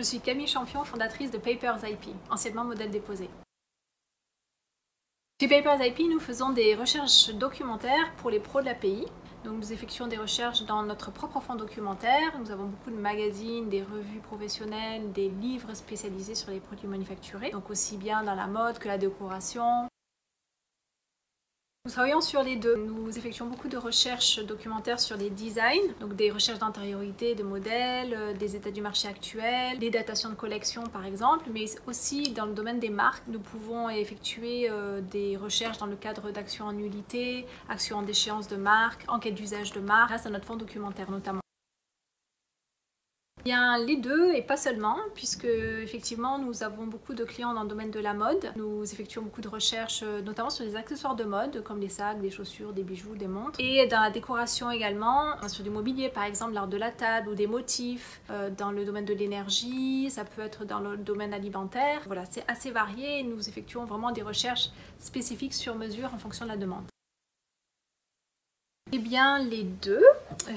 Je suis Camille Champion, fondatrice de Papers IP, anciennement Modèle Déposé. Chez Papers IP, nous faisons des recherches documentaires pour les pros de l'API. Donc nous effectuons des recherches dans notre propre fonds documentaire. Nous avons beaucoup de magazines, des revues professionnelles, des livres spécialisés sur les produits manufacturés, donc aussi bien dans la mode que la décoration. Nous travaillons sur les deux. Nous effectuons beaucoup de recherches documentaires sur les designs, donc des recherches d'antériorité de modèles, des états du marché actuel, des datations de collection par exemple, mais aussi dans le domaine des marques. Nous pouvons effectuer des recherches dans le cadre d'actions en nullité, actions en déchéance de marque, enquête d'usage de marque, grâce à notre fonds documentaire notamment. Bien, les deux et pas seulement, puisque effectivement nous avons beaucoup de clients dans le domaine de la mode. Nous effectuons beaucoup de recherches notamment sur des accessoires de mode comme les sacs, des chaussures, des bijoux, des montres. Et dans la décoration également, sur du mobilier par exemple, l'art de la table ou des motifs. Dans le domaine de l'énergie, ça peut être dans le domaine alimentaire. Voilà, c'est assez varié et nous effectuons vraiment des recherches spécifiques sur mesure en fonction de la demande. Eh bien les deux,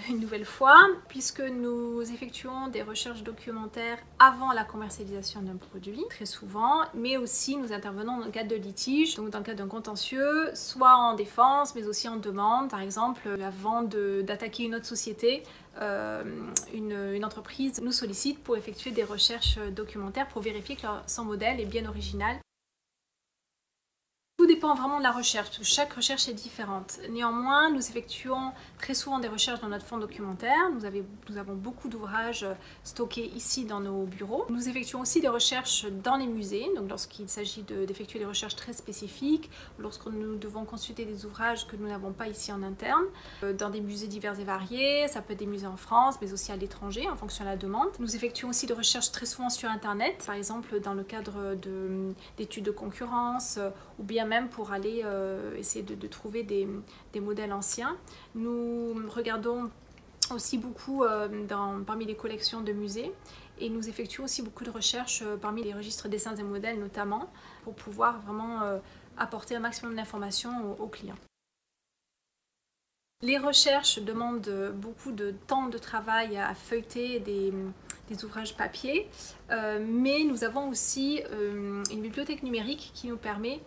une nouvelle fois, puisque nous effectuons des recherches documentaires avant la commercialisation d'un produit, très souvent, mais aussi nous intervenons dans le cadre de litiges, donc dans le cadre d'un contentieux, soit en défense, mais aussi en demande. Par exemple, avant d'attaquer une autre société, une entreprise nous sollicite pour effectuer des recherches documentaires pour vérifier que son modèle est bien original. Tout dépend vraiment de la recherche, parce que chaque recherche est différente. Néanmoins, nous effectuons très souvent des recherches dans notre fonds documentaire. Nous avons beaucoup d'ouvrages stockés ici dans nos bureaux. Nous effectuons aussi des recherches dans les musées, donc lorsqu'il s'agit d'effectuer des recherches très spécifiques, lorsque nous devons consulter des ouvrages que nous n'avons pas ici en interne, dans des musées divers et variés, ça peut être des musées en France, mais aussi à l'étranger, en fonction de la demande. Nous effectuons aussi des recherches très souvent sur Internet, par exemple dans le cadre d'études de concurrence, ou bien même pour aller essayer de trouver des modèles anciens. Nous regardons aussi beaucoup parmi les collections de musées et nous effectuons aussi beaucoup de recherches parmi les registres dessins et modèles notamment pour pouvoir vraiment apporter un maximum d'informations aux clients. Les recherches demandent beaucoup de temps de travail à feuilleter des ouvrages papier, mais nous avons aussi une bibliothèque numérique qui nous permet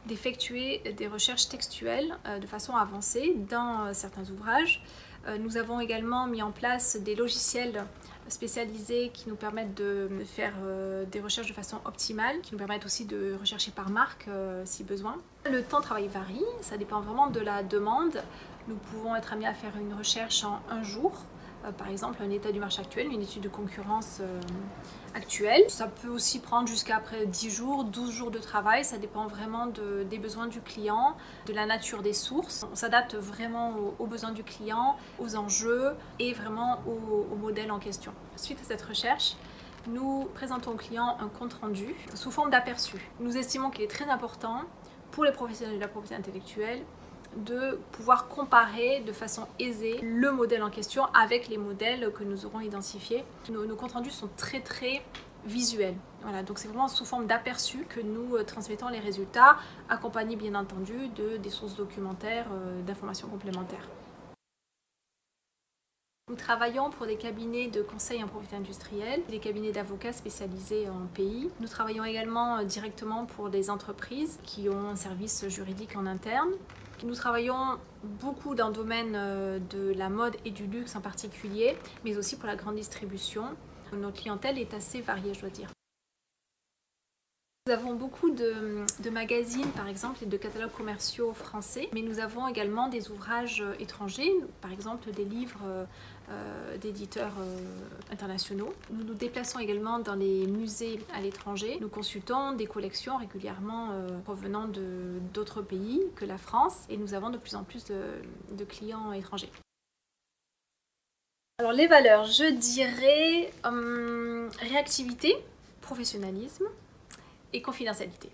d'effectuer des recherches textuelles de façon avancée dans certains ouvrages. Nous avons également mis en place des logiciels spécialisés qui nous permettent de faire des recherches de façon optimale, qui nous permettent aussi de rechercher par marque si besoin. Le temps de travail varie, ça dépend vraiment de la demande. Nous pouvons être amenés à faire une recherche en un jour, par exemple un état du marché actuel, une étude de concurrence actuelle. Ça peut aussi prendre jusqu'à après 10 jours, 12 jours de travail, ça dépend vraiment des besoins du client, de la nature des sources. On s'adapte vraiment aux besoins du client, aux enjeux et vraiment au modèle en question. Suite à cette recherche, nous présentons au client un compte rendu sous forme d'aperçu. Nous estimons qu'il est très important pour les professionnels de la propriété intellectuelle de pouvoir comparer de façon aisée le modèle en question avec les modèles que nous aurons identifiés. Nos comptes rendus sont très visuels. Voilà, donc c'est vraiment sous forme d'aperçu que nous transmettons les résultats, accompagnés bien entendu des sources documentaires, d'informations complémentaires. Nous travaillons pour des cabinets de conseil en propriété industrielle, des cabinets d'avocats spécialisés en PI. Nous travaillons également directement pour des entreprises qui ont un service juridique en interne. Nous travaillons beaucoup dans le domaine de la mode et du luxe en particulier, mais aussi pour la grande distribution. Notre clientèle est assez variée, je dois dire. Nous avons beaucoup de magazines, par exemple, et de catalogues commerciaux français, mais nous avons également des ouvrages étrangers, par exemple des livres d'éditeurs internationaux. Nous nous déplaçons également dans les musées à l'étranger. Nous consultons des collections régulièrement provenant d'autres pays que la France, et nous avons de plus en plus de clients étrangers. Alors les valeurs, je dirais réactivité, professionnalisme et confidentialité.